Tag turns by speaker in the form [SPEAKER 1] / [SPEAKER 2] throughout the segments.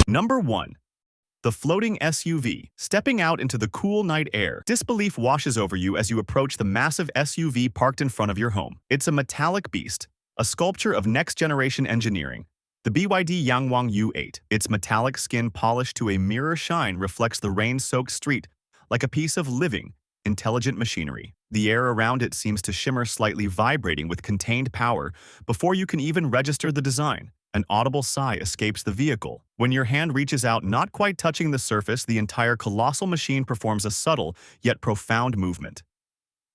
[SPEAKER 1] Number 1. The floating SUV. Stepping out into the cool night air, disbelief washes over you as you approach the massive SUV parked in front of your home. It's a metallic beast, a sculpture of next-generation engineering. The BYD Yangwang U8. Its metallic skin polished to a mirror shine reflects the rain-soaked street like a piece of living, intelligent machinery. The air around it seems to shimmer slightly, vibrating with contained power before you can even register the design. An audible sigh escapes the vehicle. When your hand reaches out, not quite touching the surface, the entire colossal machine performs a subtle yet profound movement.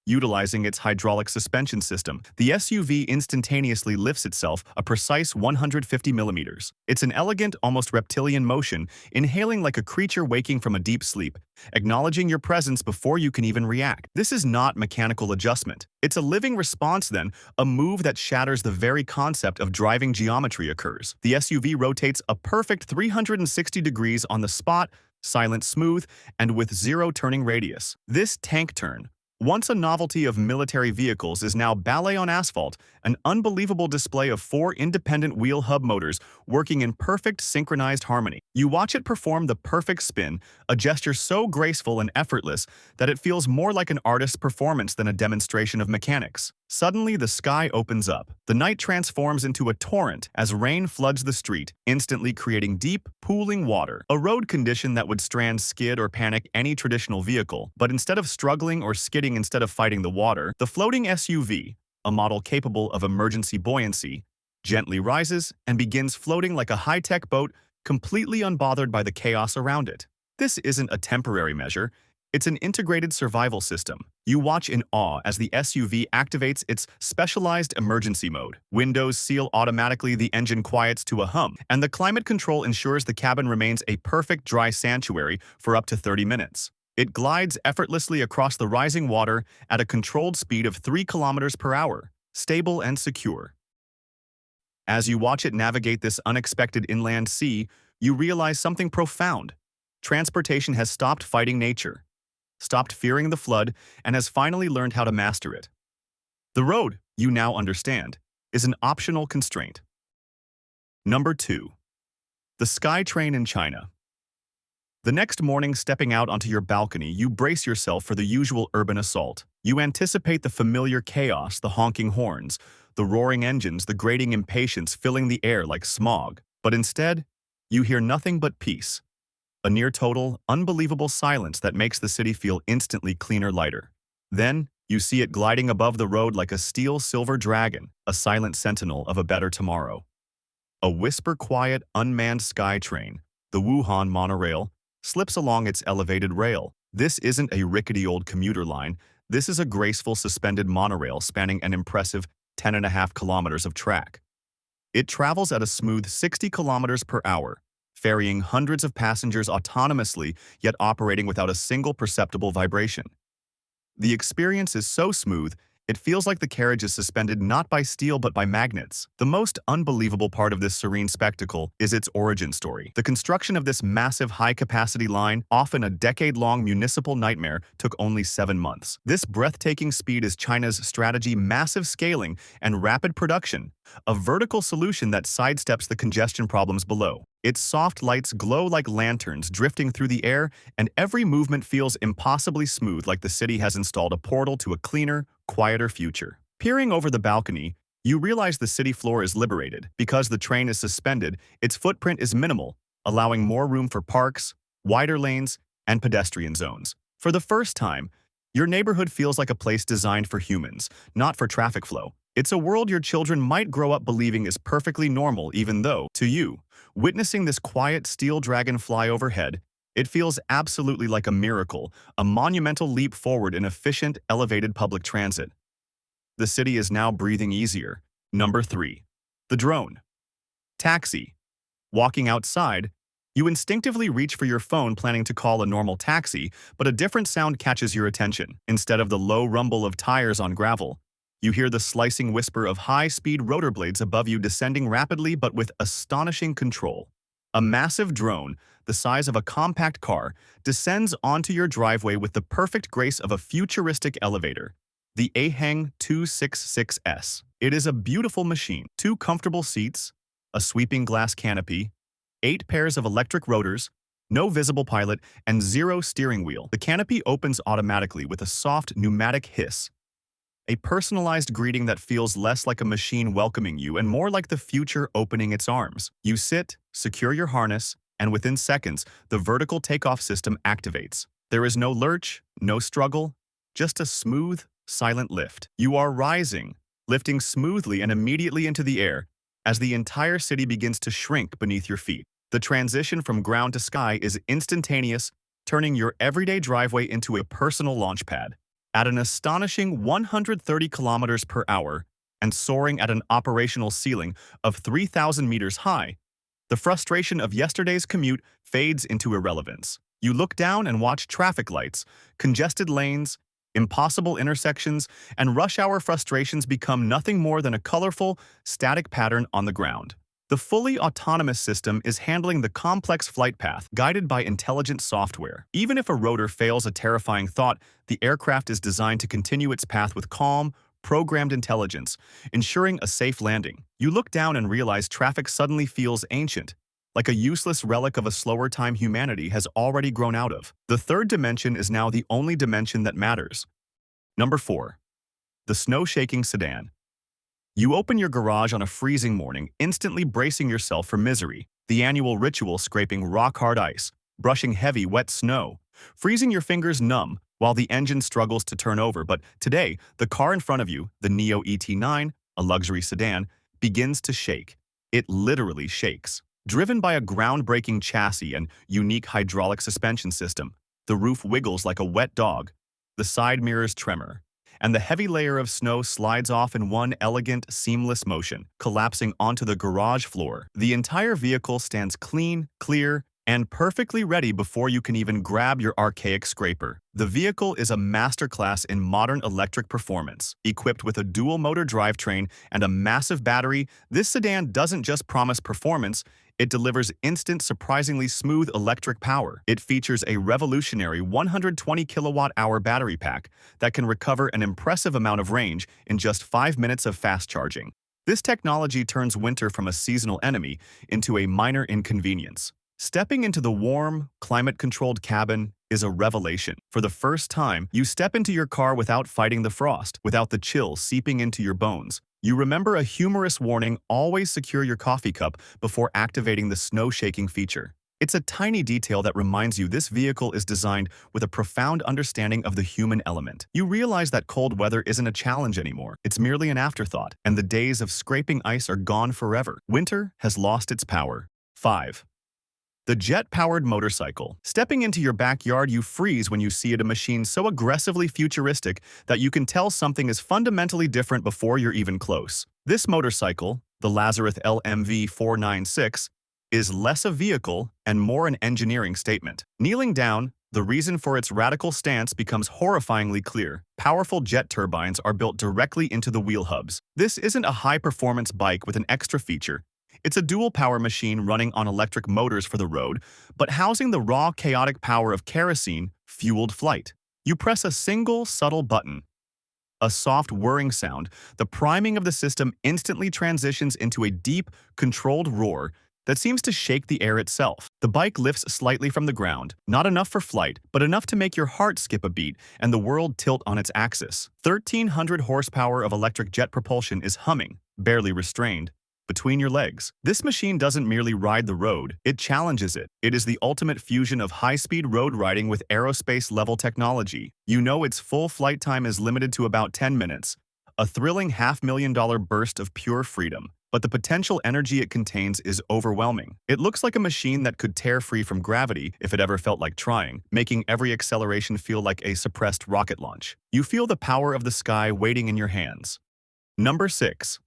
[SPEAKER 1] Utilizing its hydraulic suspension system, the SUV instantaneously lifts itself a precise 150 millimeters. It's an elegant, almost reptilian motion, inhaling like a creature waking from a deep sleep, acknowledging your presence before you can even react. This is not mechanical adjustment. It's a living response then, a move that shatters the very concept of driving geometry occurs. The SUV rotates a perfect 360 degrees on the spot, silent, smooth, and with zero turning radius. This tank turn, once a novelty of military vehicles, is now ballet on asphalt, an unbelievable display of 4 independent wheel hub motors working in perfect synchronized harmony. You watch it perform the perfect spin, a gesture so graceful and effortless that it feels more like an artist's performance than a demonstration of mechanics. Suddenly, the sky opens up. The night transforms into a torrent as rain floods the street, instantly creating deep, pooling water, a road condition that would strand, skid, or panic any traditional vehicle. But instead of struggling or skidding, instead of fighting the water, the floating SUV, a model capable of emergency buoyancy, gently rises and begins floating like a high-tech boat, completely unbothered by the chaos around it. This isn't a temporary measure. It's an integrated survival system. You watch in awe as the SUV activates its specialized emergency mode. Windows seal automatically, the engine quiets to a hum, and the climate control ensures the cabin remains a perfect dry sanctuary for up to 30 minutes. It glides effortlessly across the rising water at a controlled speed of 3 kilometers per hour, stable and secure. As you watch it navigate this unexpected inland sea, you realize something profound. Transportation has stopped fighting nature, stopped fearing the flood, and has finally learned how to master it. The road, you now understand, is an optional constraint. Number 2. The SkyTrain in China. The next morning, stepping out onto your balcony, you brace yourself for the usual urban assault. You anticipate the familiar chaos, the honking horns, the roaring engines, the grating impatience filling the air like smog. But instead, you hear nothing but peace. A near-total, unbelievable silence that makes the city feel instantly cleaner, lighter. Then, you see it gliding above the road like a steel-silver dragon, a silent sentinel of a better tomorrow. A whisper-quiet, unmanned SkyTrain, the Wuhan monorail, slips along its elevated rail. This isn't a rickety old commuter line. This is a graceful, suspended monorail spanning an impressive 10.5 kilometers of track. It travels at a smooth 60 kilometers per hour, ferrying hundreds of passengers autonomously, yet operating without a single perceptible vibration. The experience is so smooth, it feels like the carriage is suspended not by steel but by magnets. The most unbelievable part of this serene spectacle is its origin story. The construction of this massive high-capacity line, often a decade-long municipal nightmare, took only 7 months. This breathtaking speed is China's strategy: massive scaling and rapid production, a vertical solution that sidesteps the congestion problems below. Its soft lights glow like lanterns drifting through the air, and every movement feels impossibly smooth, like the city has installed a portal to a cleaner, quieter future. Peering over the balcony, you realize the city floor is liberated. Because the train is suspended, its footprint is minimal, allowing more room for parks, wider lanes, and pedestrian zones. For the first time, your neighborhood feels like a place designed for humans, not for traffic flow. It's a world your children might grow up believing is perfectly normal, even though, to you, witnessing this quiet steel dragon fly overhead, it feels absolutely like a miracle, a monumental leap forward in efficient, elevated public transit. The city is now breathing easier. Number 3. The drone. Taxi. Walking outside, you instinctively reach for your phone, planning to call a normal taxi, but a different sound catches your attention. Instead of the low rumble of tires on gravel, you hear the slicing whisper of high-speed rotor blades above you, descending rapidly but with astonishing control. A massive drone, the size of a compact car, descends onto your driveway with the perfect grace of a futuristic elevator. The Ahang 266S. It is a beautiful machine. 2 comfortable seats, a sweeping glass canopy, 8 pairs of electric rotors, no visible pilot, and 0 steering wheel. The canopy opens automatically with a soft pneumatic hiss, a personalized greeting that feels less like a machine welcoming you and more like the future opening its arms. You sit, secure your harness, and within seconds, the vertical takeoff system activates. There is no lurch, no struggle, just a smooth, silent lift. You are rising, lifting smoothly and immediately into the air as the entire city begins to shrink beneath your feet. The transition from ground to sky is instantaneous, turning your everyday driveway into a personal launch pad. At an astonishing 130 kilometers per hour and soaring at an operational ceiling of 3,000 meters high, the frustration of yesterday's commute fades into irrelevance. You look down and watch traffic lights, congested lanes, impossible intersections, and rush hour frustrations become nothing more than a colorful, static pattern on the ground. The fully autonomous system is handling the complex flight path, guided by intelligent software. Even if a rotor fails a terrifying thought, the aircraft is designed to continue its path with calm, programmed intelligence, ensuring a safe landing. You look down and realize traffic suddenly feels ancient, like a useless relic of a slower time humanity has already grown out of. The third dimension is now the only dimension that matters. Number 4. The snow-shaking sedan. You open your garage on a freezing morning, instantly bracing yourself for misery. The annual ritual scraping rock-hard ice, brushing heavy, wet snow, freezing your fingers numb while the engine struggles to turn over. But today, the car in front of you, the Neo ET9, a luxury sedan, begins to shake. It literally shakes. Driven by a groundbreaking chassis and unique hydraulic suspension system, the roof wiggles like a wet dog, the side mirrors tremor, and the heavy layer of snow slides off in one elegant, seamless motion, collapsing onto the garage floor. The entire vehicle stands clean, clear, and perfectly ready before you can even grab your archaic scraper. The vehicle is a masterclass in modern electric performance. Equipped with a dual-motor drivetrain and a massive battery, this sedan doesn't just promise performance, it delivers instant, surprisingly smooth electric power. It features a revolutionary 120 kilowatt-hour battery pack that can recover an impressive amount of range in just 5 minutes of fast charging. This technology turns winter from a seasonal enemy into a minor inconvenience. Stepping into the warm, climate-controlled cabin is a revelation. For the first time, you step into your car without fighting the frost, without the chill seeping into your bones. You remember a humorous warning: always secure your coffee cup before activating the snow-shaking feature. It's a tiny detail that reminds you this vehicle is designed with a profound understanding of the human element. You realize that cold weather isn't a challenge anymore. It's merely an afterthought, and the days of scraping ice are gone forever. Winter has lost its power. 5. The jet-powered motorcycle. Stepping into your backyard, you freeze when you see a machine so aggressively futuristic that you can tell something is fundamentally different before you're even close. This motorcycle, the Lazarus LMV 496, is less a vehicle and more an engineering statement. Kneeling down, the reason for its radical stance becomes horrifyingly clear. Powerful jet turbines are built directly into the wheel hubs. This isn't a high-performance bike with an extra feature. It's a dual-power machine running on electric motors for the road, but housing the raw, chaotic power of kerosene-fueled flight. You press a single, subtle button. A soft whirring sound, the priming of the system instantly transitions into a deep, controlled roar that seems to shake the air itself. The bike lifts slightly from the ground, not enough for flight, but enough to make your heart skip a beat and the world tilt on its axis. 1,300 horsepower of electric jet propulsion is humming, barely restrained, between your legs. This machine doesn't merely ride the road, it challenges it. It is the ultimate fusion of high-speed road riding with aerospace-level technology. You know its full flight time is limited to about 10 minutes, a thrilling $500,000 burst of pure freedom. But the potential energy it contains is overwhelming. It looks like a machine that could tear free from gravity if it ever felt like trying, making every acceleration feel like a suppressed rocket launch. You feel the power of the sky waiting in your hands. Number 6.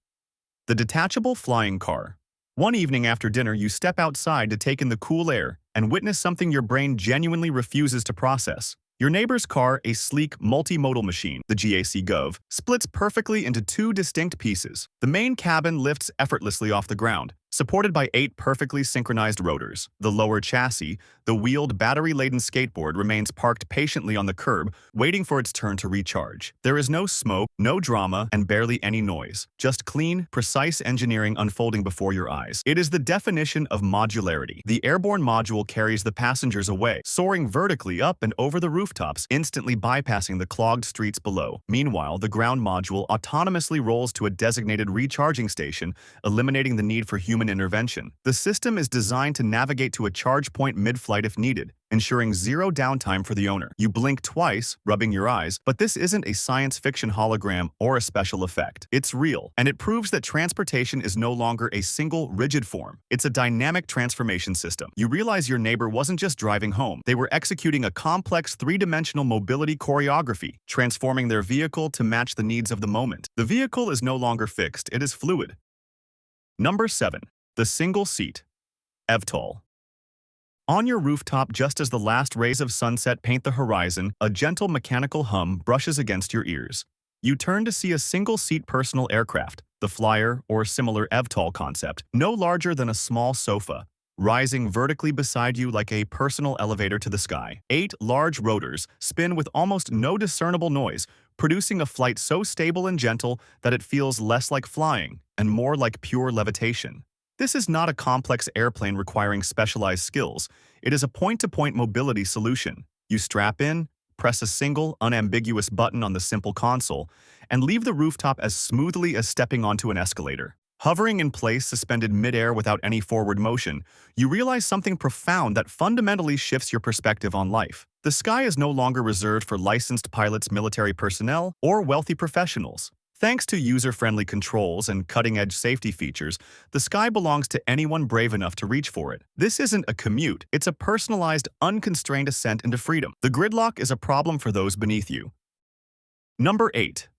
[SPEAKER 1] The detachable flying car. One evening after dinner, you step outside to take in the cool air and witness something your brain genuinely refuses to process. Your neighbor's car, a sleek, multimodal machine, the GAC Gov, splits perfectly into 2 distinct pieces. The main cabin lifts effortlessly off the ground, Supported by 8 perfectly synchronized rotors, the lower chassis, the wheeled battery-laden skateboard remains parked patiently on the curb, waiting for its turn to recharge. There is no smoke, no drama, and barely any noise. Just clean, precise engineering unfolding before your eyes. It is the definition of modularity. The airborne module carries the passengers away, soaring vertically up and over the rooftops, instantly bypassing the clogged streets below. Meanwhile, the ground module autonomously rolls to a designated recharging station, eliminating the need for human intervention. The system is designed to navigate to a charge point mid-flight if needed, ensuring zero downtime for the owner. You blink twice, rubbing your eyes, but this isn't a science fiction hologram or a special effect. It's real, and it proves that transportation is no longer a single, rigid form. It's a dynamic transformation system. You realize your neighbor wasn't just driving home. They were executing a complex three-dimensional mobility choreography, transforming their vehicle to match the needs of the moment. The vehicle is no longer fixed, it is fluid. Number 7. The single seat, eVTOL. On your rooftop, just as the last rays of sunset paint the horizon, a gentle mechanical hum brushes against your ears. You turn to see a single-seat personal aircraft, the Flyer or similar eVTOL concept, no larger than a small sofa, rising vertically beside you like a personal elevator to the sky. 8 large rotors spin with almost no discernible noise, producing a flight so stable and gentle that it feels less like flying and more like pure levitation. This is not a complex airplane requiring specialized skills. It is a point-to-point mobility solution. You strap in, press a single, unambiguous button on the simple console, and leave the rooftop as smoothly as stepping onto an escalator. Hovering in place, suspended mid-air without any forward motion, you realize something profound that fundamentally shifts your perspective on life. The sky is no longer reserved for licensed pilots, military personnel, or wealthy professionals. Thanks to user-friendly controls and cutting-edge safety features, the sky belongs to anyone brave enough to reach for it. This isn't a commute, it's a personalized, unconstrained ascent into freedom. The gridlock is a problem for those beneath you. Number 8.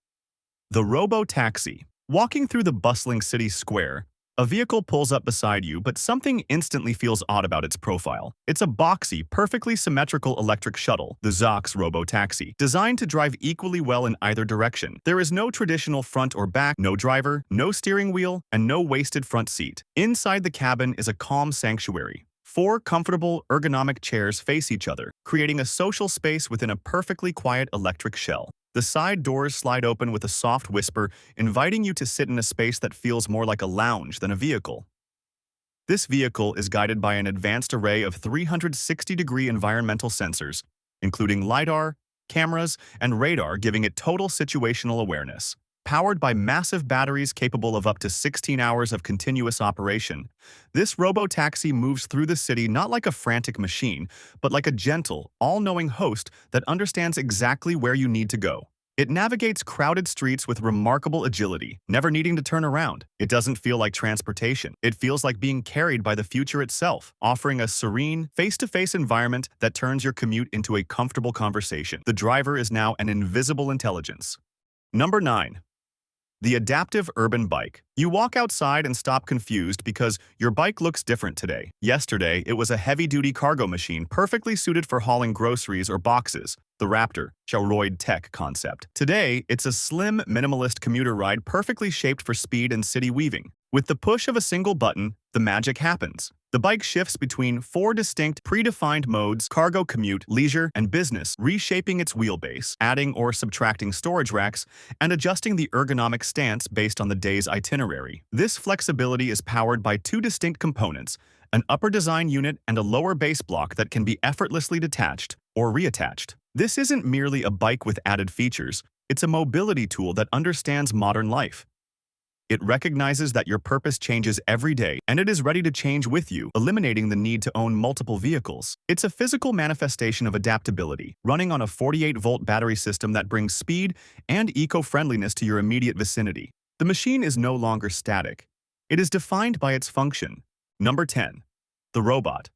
[SPEAKER 1] The Robo-Taxi. Walking through the bustling city square, a vehicle pulls up beside you, but something instantly feels odd about its profile. It's a boxy, perfectly symmetrical electric shuttle, the Zox Robo-Taxi, designed to drive equally well in either direction. There is no traditional front or back, no driver, no steering wheel, and no wasted front seat. Inside the cabin is a calm sanctuary. 4 comfortable, ergonomic chairs face each other, creating a social space within a perfectly quiet electric shell. The side doors slide open with a soft whisper, inviting you to sit in a space that feels more like a lounge than a vehicle. This vehicle is guided by an advanced array of 360-degree environmental sensors, including LiDAR, cameras, and radar, giving it total situational awareness. Powered by massive batteries capable of up to 16 hours of continuous operation, this robo-taxi moves through the city not like a frantic machine, but like a gentle, all-knowing host that understands exactly where you need to go. It navigates crowded streets with remarkable agility, never needing to turn around. It doesn't feel like transportation. It feels like being carried by the future itself, offering a serene, face-to-face environment that turns your commute into a comfortable conversation. The driver is now an invisible intelligence. Number 9. The adaptive urban bike. You walk outside and stop confused because your bike looks different today. Yesterday, it was a heavy-duty cargo machine perfectly suited for hauling groceries or boxes, the Raptor, Chauroid Tech concept. Today, it's a slim, minimalist commuter ride perfectly shaped for speed and city weaving. With the push of a single button, the magic happens. The bike shifts between 4 distinct, predefined modes: cargo, commute, leisure, and business, reshaping its wheelbase, adding or subtracting storage racks, and adjusting the ergonomic stance based on the day's itinerary. This flexibility is powered by 2 distinct components: an upper design unit and a lower base block that can be effortlessly detached or reattached. This isn't merely a bike with added features, it's a mobility tool that understands modern life. It recognizes that your purpose changes every day, and it is ready to change with you, eliminating the need to own multiple vehicles. It's a physical manifestation of adaptability, running on a 48-volt battery system that brings speed and eco-friendliness to your immediate vicinity. The machine is no longer static. It is defined by its function. Number 10. The robot.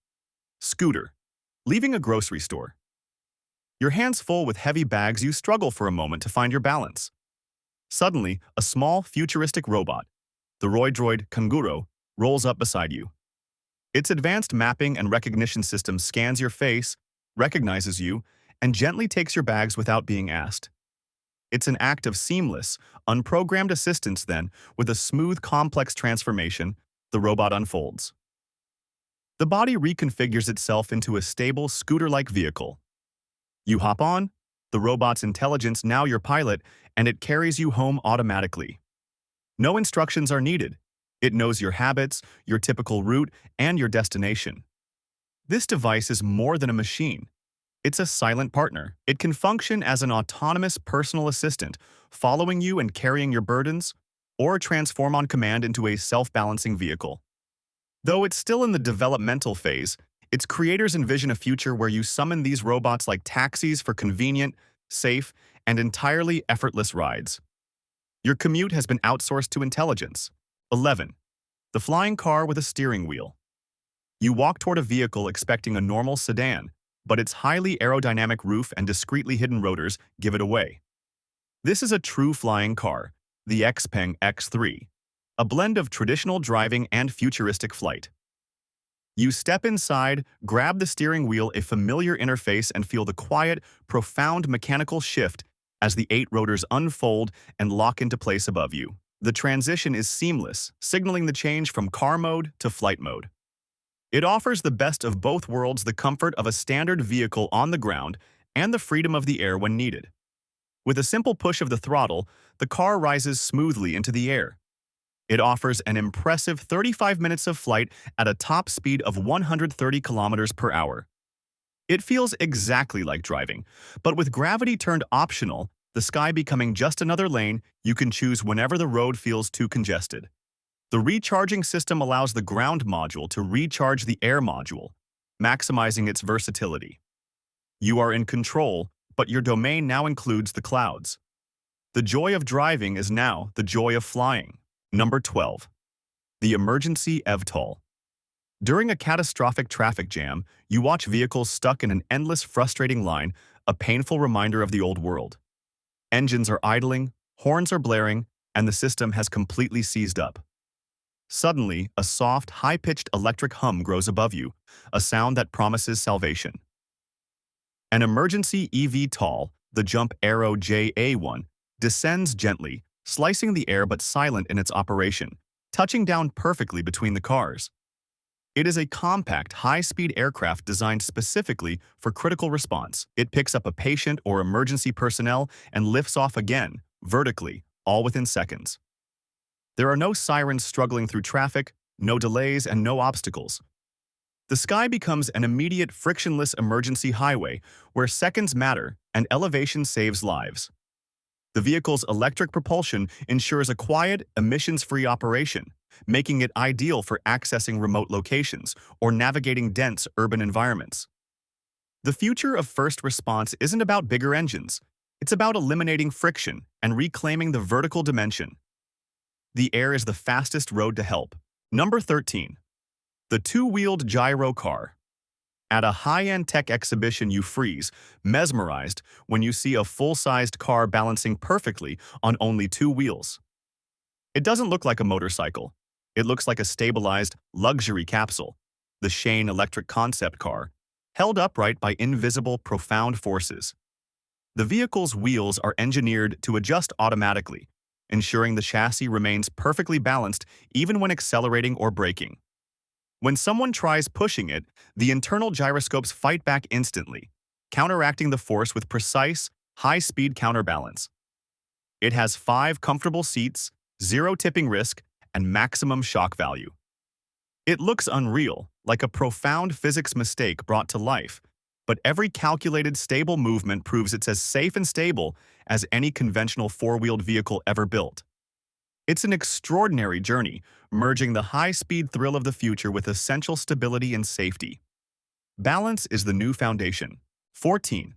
[SPEAKER 1] Scooter. Leaving a grocery store. Your hands full with heavy bags, you struggle for a moment to find your balance. Suddenly, a small, futuristic robot, the Droid Kanguro, rolls up beside you. Its advanced mapping and recognition system scans your face, recognizes you, and gently takes your bags without being asked. It's an act of seamless, unprogrammed assistance then, with a smooth, complex transformation, The robot unfolds. The body reconfigures itself into a stable, scooter-like vehicle. You hop on, the robot's intelligence now your pilot, and it carries you home automatically. No instructions are needed. It knows your habits, your typical route, and your destination. This device is more than a machine. It's a silent partner. It can function as an autonomous personal assistant, following you and carrying your burdens, or transform on command into a self-balancing vehicle. Though it's still in the developmental phase, its creators envision a future where you summon these robots like taxis for convenient, safe, and entirely effortless rides. Your commute has been outsourced to intelligence. 11. The flying car with a steering wheel. You walk toward a vehicle expecting a normal sedan, but its highly aerodynamic roof and discreetly hidden rotors give it away. This is a true flying car, the Xpeng X3, a blend of traditional driving and futuristic flight. You step inside, grab the steering wheel, a familiar interface, and feel the quiet, profound mechanical shift as the 8 rotors unfold and lock into place above you. The transition is seamless, signaling the change from car mode to flight mode. It offers the best of both worlds, the comfort of a standard vehicle on the ground and the freedom of the air when needed. With a simple push of the throttle, the car rises smoothly into the air. It offers an impressive 35 minutes of flight at a top speed of 130 kilometers per hour. It feels exactly like driving, but with gravity turned optional, the sky becoming just another lane, you can choose whenever the road feels too congested. The recharging system allows the ground module to recharge the air module, maximizing its versatility. You are in control, but your domain now includes the clouds. The joy of driving is now the joy of flying. Number 12. The emergency eVTOL. During a catastrophic traffic jam, you watch vehicles stuck in an endless, frustrating line, a painful reminder of the old world. Engines are idling, horns are blaring, and the system has completely seized up. Suddenly, a soft, high-pitched electric hum grows above you, a sound that promises salvation. An emergency eVTOL, the Jump Aero JA1, descends gently, slicing the air but silent in its operation, touching down perfectly between the cars. It is a compact, high-speed aircraft designed specifically for critical response. It picks up a patient or emergency personnel and lifts off again, vertically, all within seconds. There are no sirens struggling through traffic, no delays, and no obstacles. The sky becomes an immediate, frictionless emergency highway where seconds matter and elevation saves lives. The vehicle's electric propulsion ensures a quiet, emissions-free operation, making it ideal for accessing remote locations or navigating dense urban environments. The future of first response isn't about bigger engines. It's about eliminating friction and reclaiming the vertical dimension. The air is the fastest road to help. Number 13. The two-wheeled gyro car. At a high-end tech exhibition, you freeze, mesmerized, when you see a full-sized car balancing perfectly on only 2 wheels. It doesn't look like a motorcycle. It looks like a stabilized, luxury capsule, the Shane electric concept car, held upright by invisible, profound forces. The vehicle's wheels are engineered to adjust automatically, ensuring the chassis remains perfectly balanced even when accelerating or braking. When someone tries pushing it, the internal gyroscopes fight back instantly, counteracting the force with precise, high-speed counterbalance. It has 5 comfortable seats, 0 tipping risk, and maximum shock value. It looks unreal, like a profound physics mistake brought to life, but every calculated, stable movement proves it's as safe and stable as any conventional 4-wheeled vehicle ever built. It's an extraordinary journey, merging the high-speed thrill of the future with essential stability and safety. Balance is the new foundation. 14.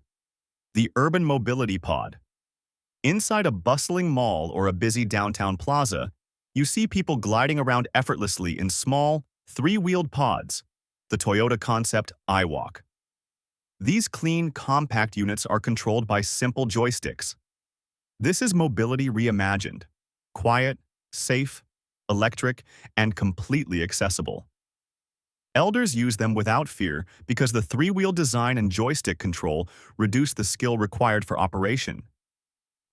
[SPEAKER 1] The urban mobility pod. Inside a bustling mall or a busy downtown plaza, you see people gliding around effortlessly in small, 3-wheeled pods, the Toyota concept iWalk. These clean, compact units are controlled by simple joysticks. This is mobility reimagined. Quiet, safe, electric, and completely accessible. Elders use them without fear because the 3-wheel design and joystick control reduce the skill required for operation.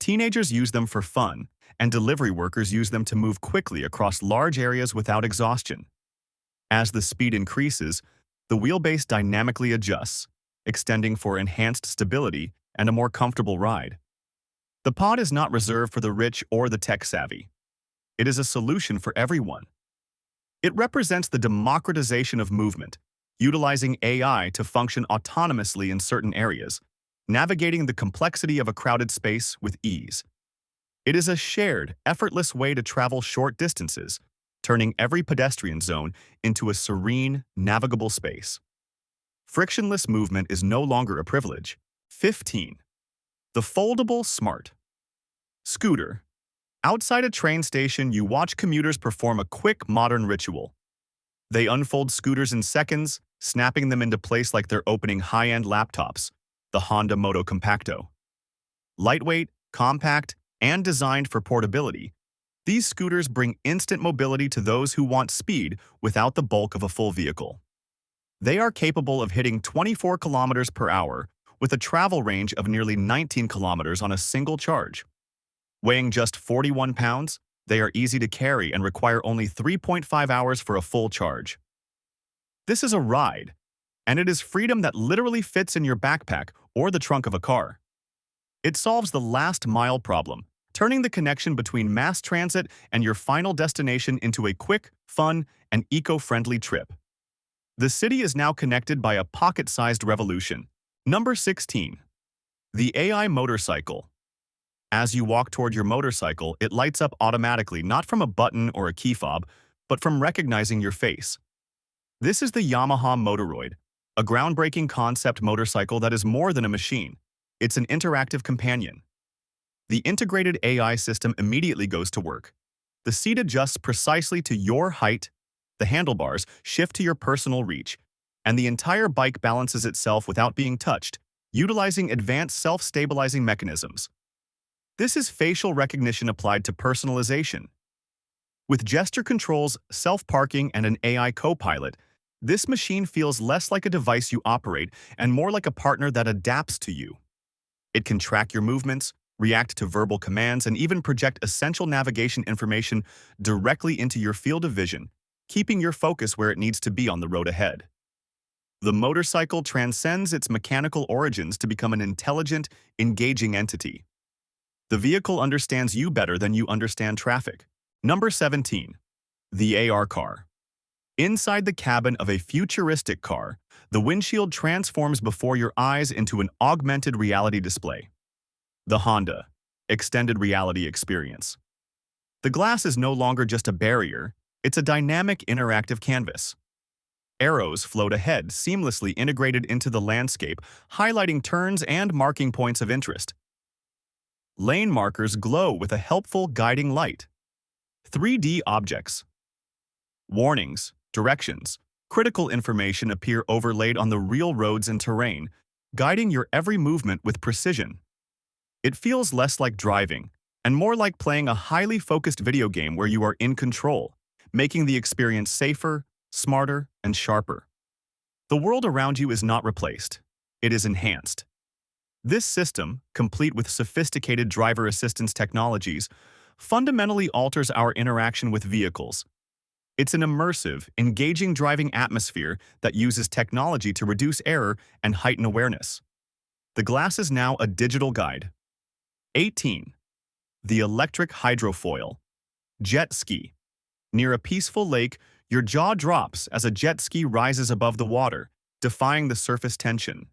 [SPEAKER 1] Teenagers use them for fun, and delivery workers use them to move quickly across large areas without exhaustion. As the speed increases, the wheelbase dynamically adjusts, extending for enhanced stability and a more comfortable ride. The pod is not reserved for the rich or the tech-savvy. It is a solution for everyone. It represents the democratization of movement, utilizing AI to function autonomously in certain areas, navigating the complexity of a crowded space with ease. It is a shared, effortless way to travel short distances, turning every pedestrian zone into a serene, navigable space. Frictionless movement is no longer a privilege. 15. The foldable smart scooter. Outside a train station, you watch commuters perform a quick, modern ritual. They unfold scooters in seconds, snapping them into place like they're opening high-end laptops, the Honda Moto Compacto. Lightweight, compact, and designed for portability, these scooters bring instant mobility to those who want speed without the bulk of a full vehicle. They are capable of hitting 24 kilometers per hour with a travel range of nearly 19 kilometers on a single charge. Weighing just 41 pounds, they are easy to carry and require only 3.5 hours for a full charge. This is a ride, and it is freedom that literally fits in your backpack or the trunk of a car. It solves the last-mile problem, turning the connection between mass transit and your final destination into a quick, fun, and eco-friendly trip. The city is now connected by a pocket-sized revolution. Number 16. The AI motorcycle. As you walk toward your motorcycle, it lights up automatically, not from a button or a key fob, but from recognizing your face. This is the Yamaha Motoroid, a groundbreaking concept motorcycle that is more than a machine. It's an interactive companion. The integrated AI system immediately goes to work. The seat adjusts precisely to your height, the handlebars shift to your personal reach, and the entire bike balances itself without being touched, utilizing advanced self-stabilizing mechanisms. This is facial recognition applied to personalization. With gesture controls, self-parking, and an AI co-pilot, this machine feels less like a device you operate and more like a partner that adapts to you. It can track your movements, react to verbal commands, and even project essential navigation information directly into your field of vision, keeping your focus where it needs to be on the road ahead. The motorcycle transcends its mechanical origins to become an intelligent, engaging entity. The vehicle understands you better than you understand traffic. Number 17. The AR car. Inside the cabin of a futuristic car, the windshield transforms before your eyes into an augmented reality display. The Honda Extended Reality Experience. The glass is no longer just a barrier, it's a dynamic interactive canvas. Arrows float ahead, seamlessly integrated into the landscape, highlighting turns and marking points of interest. Lane markers glow with a helpful guiding light. 3D objects. Warnings, directions, critical information appear overlaid on the real roads and terrain, guiding your every movement with precision. It feels less like driving, and more like playing a highly focused video game where you are in control, making the experience safer, smarter, and sharper. The world around you is not replaced. It is enhanced. This system, complete with sophisticated driver assistance technologies, fundamentally alters our interaction with vehicles. It's an immersive, engaging driving atmosphere that uses technology to reduce error and heighten awareness. The glass is now a digital guide. 18. The electric hydrofoil. Jet ski. Near a peaceful lake, your jaw drops as a jet ski rises above the water, defying the surface tension.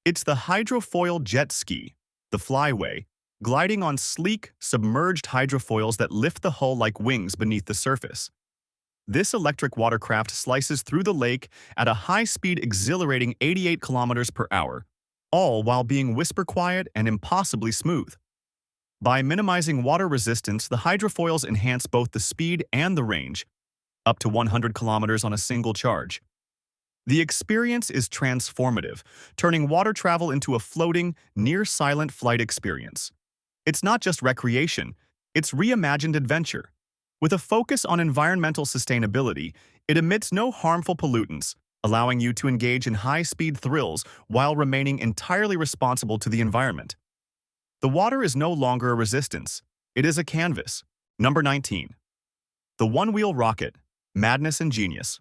[SPEAKER 1] It's the hydrofoil jet ski, the flyway, gliding on sleek, submerged hydrofoils that lift the hull like wings beneath the surface. This electric watercraft slices through the lake at a high-speed, exhilarating 88 kilometers per hour, all while being whisper-quiet and impossibly smooth. By minimizing water resistance, the hydrofoils enhance both the speed and the range, up to 100 kilometers on a single charge. The experience is transformative, turning water travel into a floating, near-silent flight experience. It's not just recreation, it's reimagined adventure. With a focus on environmental sustainability, it emits no harmful pollutants, allowing you to engage in high-speed thrills while remaining entirely responsible to the environment. The water is no longer a resistance. It is a canvas. Number 19. The one-wheel rocket. Madness and genius.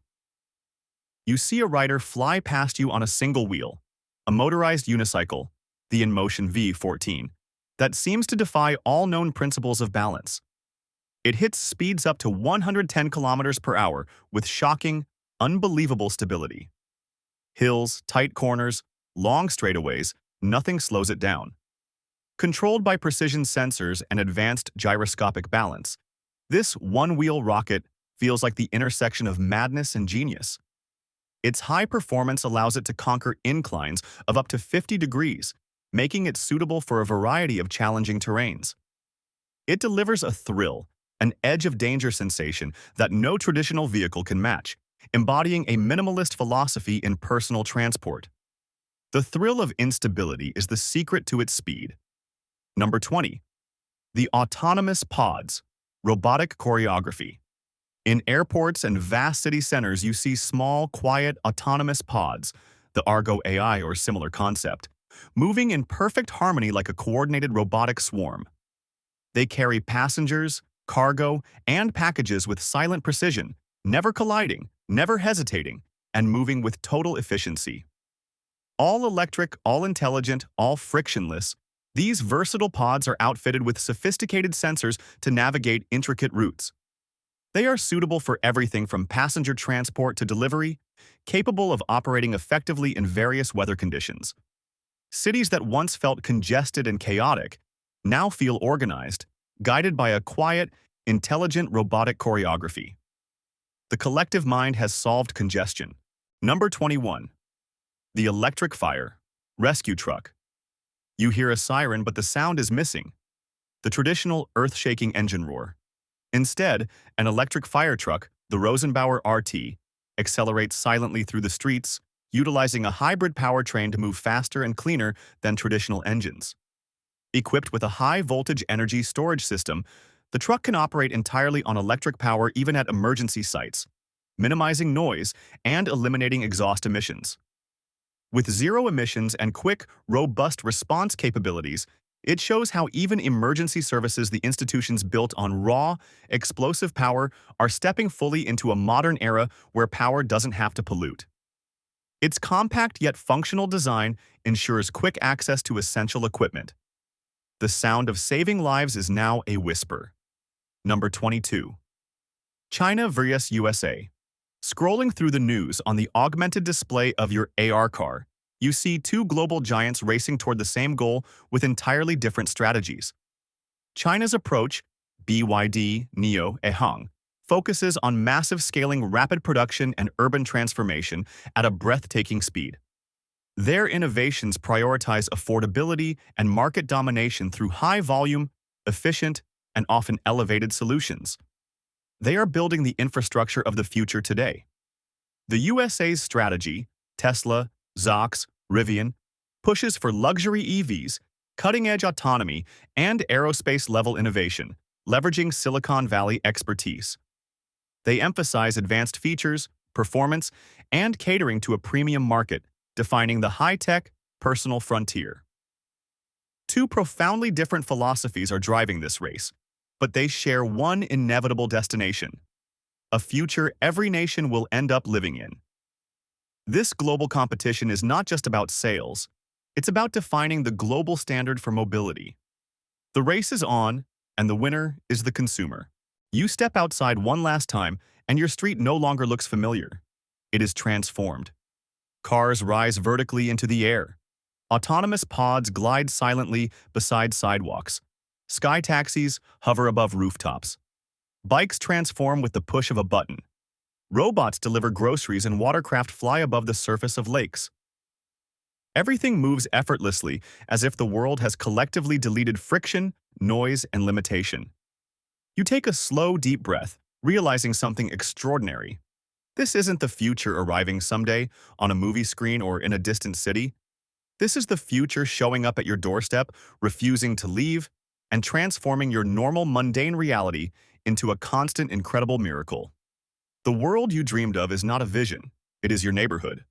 [SPEAKER 1] You see a rider fly past you on a single wheel, a motorized unicycle, the InMotion V14, that seems to defy all known principles of balance. It hits speeds up to 110 kilometers per hour with shocking, unbelievable stability. Hills, tight corners, long straightaways, nothing slows it down. Controlled by precision sensors and advanced gyroscopic balance, this one-wheel rocket feels like the intersection of madness and genius. Its high performance allows it to conquer inclines of up to 50 degrees, making it suitable for a variety of challenging terrains. It delivers a thrill, an edge of danger sensation that no traditional vehicle can match, embodying a minimalist philosophy in personal transport. The thrill of instability is the secret to its speed. Number 20. The autonomous pods. Robotic choreography. In airports and vast city centers, you see small, quiet, autonomous pods, the Argo AI or similar concept, moving in perfect harmony like a coordinated robotic swarm. They carry passengers, cargo, and packages with silent precision, never colliding, never hesitating, and moving with total efficiency. All electric, all intelligent, all frictionless, these versatile pods are outfitted with sophisticated sensors to navigate intricate routes. They are suitable for everything from passenger transport to delivery, capable of operating effectively in various weather conditions. Cities that once felt congested and chaotic now feel organized, guided by a quiet, intelligent robotic choreography. The collective mind has solved congestion. Number 21. The electric fire. Rescue truck. You hear a siren, but the sound is missing. The traditional earth-shaking engine roar. Instead, an electric fire truck, the Rosenbauer RT, accelerates silently through the streets, utilizing a hybrid powertrain to move faster and cleaner than traditional engines. Equipped with a high-voltage energy storage system, the truck can operate entirely on electric power even at emergency sites, minimizing noise and eliminating exhaust emissions. With zero emissions and quick, robust response capabilities, it shows how even emergency services the institutions built on raw, explosive power are stepping fully into a modern era where power doesn't have to pollute. Its compact yet functional design ensures quick access to essential equipment. The sound of saving lives is now a whisper. Number 22. China vs. USA. Scrolling through the news on the augmented display of your AR car, you see two global giants racing toward the same goal with entirely different strategies. China's approach, BYD Neo Ehang, focuses on massive scaling rapid production and urban transformation at a breathtaking speed. Their innovations prioritize affordability and market domination through high-volume, efficient, and often elevated solutions. They are building the infrastructure of the future today. The USA's strategy, Tesla, Zox, Rivian, pushes for luxury EVs, cutting-edge autonomy, and aerospace-level innovation, leveraging Silicon Valley expertise. They emphasize advanced features, performance, and catering to a premium market, defining the high-tech, personal frontier. Two profoundly different philosophies are driving this race, but they share one inevitable destination: a future every nation will end up living in. This global competition is not just about sales, it's about defining the global standard for mobility. The race is on, and the winner is the consumer. You step outside one last time, and your street no longer looks familiar. It is transformed. Cars rise vertically into the air. Autonomous pods glide silently beside sidewalks. Sky taxis hover above rooftops. Bikes transform with the push of a button. Robots deliver groceries and watercraft fly above the surface of lakes. Everything moves effortlessly, as if the world has collectively deleted friction, noise, and limitation. You take a slow, deep breath, realizing something extraordinary. This isn't the future arriving someday on a movie screen or in a distant city. This is the future showing up at your doorstep, refusing to leave, and transforming your normal, mundane reality into a constant, incredible miracle. The world you dreamed of is not a vision, it is your neighborhood.